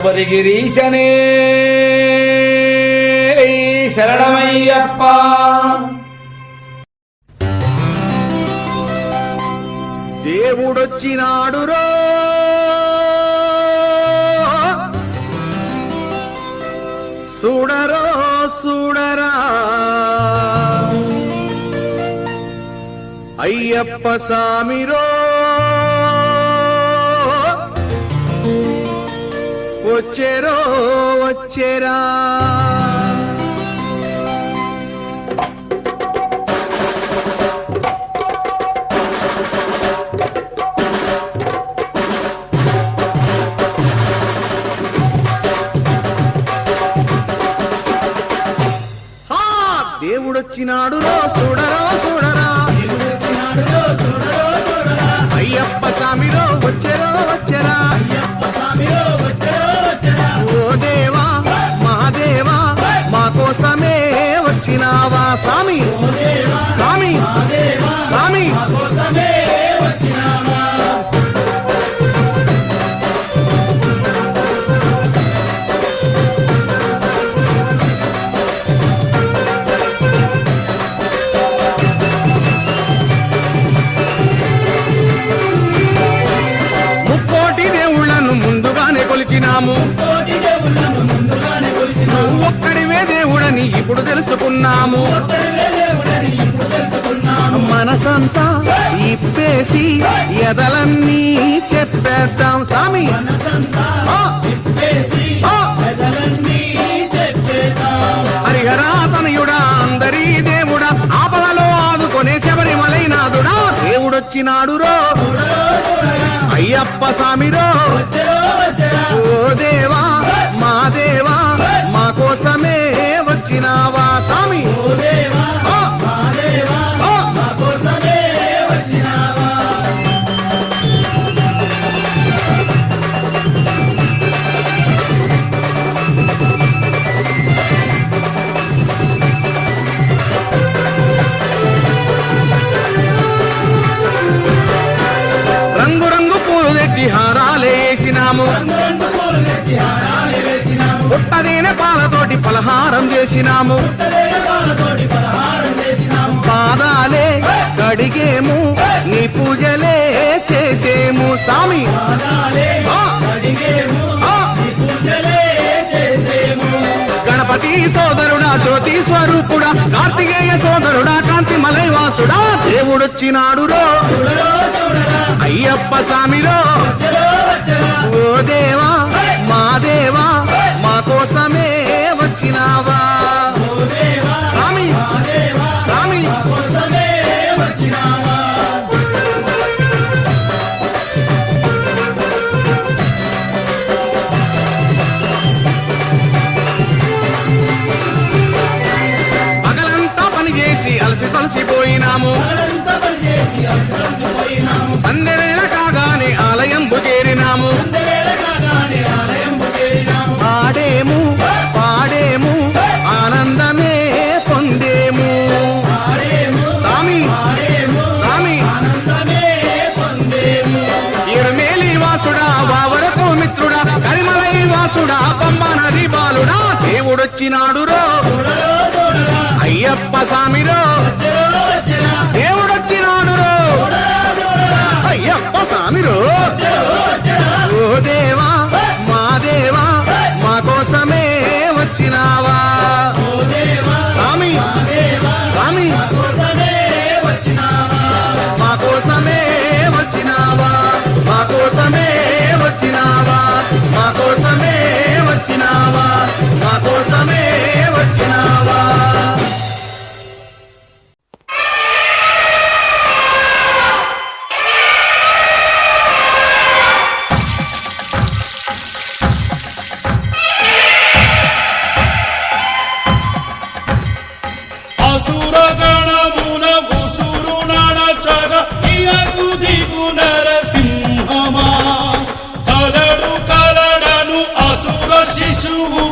పరిగిరీశనే శరణమయ్యప్ప. దేవుడొచ్చినాడురో చూడరో చూడరా అయ్యప్ప సామిరో వచ్చేరో వచ్చేరా. దేవుడొచ్చినాడురో చూడరో చూడరా అయ్యప్ప సామిరో వచ్చేరో వచ్చేరా. ఓ దేవా మహాదేవా మా కోసమే వచ్చినావా స్వామి స్వామి స్వామి. కొలిచినాము నువ్వు ఒక్కడివే దేవుడని ఇప్పుడు తెలుసుకున్నాము. మనసంతా ఇప్పేసి ఎదలన్నీ చెప్పేద్దాం స్వామి. హరిహరా తనయుడా అందరీ దేవుడా ఆపదలో ఆదుకొనే శబరిమలైనాథుడా దేవుడొచ్చినాడురో అయ్యప్ప స్వామిరో. ఓ దేవా మా దేవా మా కోసమే వచ్చినావా స్వామి. రంగు రంగు పూలు తెచ్చి హారాలేసినాము, పుట్టదేనే పాలతోటి పలహారం చేసినాము, పాదాలే కడిగేము నీ పూజలే చేసేము స్వామి. గణపతి సోదరుడా జ్యోతి స్వరూపుడా కార్తికేయ సోదరుడా కాంతి మలైవాసుడా దేవుడొచ్చినాడురో అయ్యప్ప స్వామిరో. ఓ దేవా మా దేవా మా కోసమే వచ్చినావా స్వామి స్వామి. పగలంతా పని చేసి అలసి సలసిపోయినాము, సంధ్యవేళ కాగానే ఆలయంబు చేరినాము. పాడేము పాడేము ఆనందమే పొందేము స్వామి స్వామి. ఇరుమేలి వాసుడా వావరకు మిత్రుడా కరిమలై వాసుడా బొమ్మ నది బాలుడా దేవుడొచ్చినాడురో అయ్యప్ప స్వామిరో. దేవుడొచ్చినాడురో అయ్యప్ప స్వామిరో. ఓ దేవా మా దేవా మా కోసమే వచ్చినావా స్వామి స్వామి. మా కోసమే వచ్చినావా మా కోసమే వచ్చినావా మా కోసమే వచ్చినావా మా కోసమే వచ్చినావా. శిశువు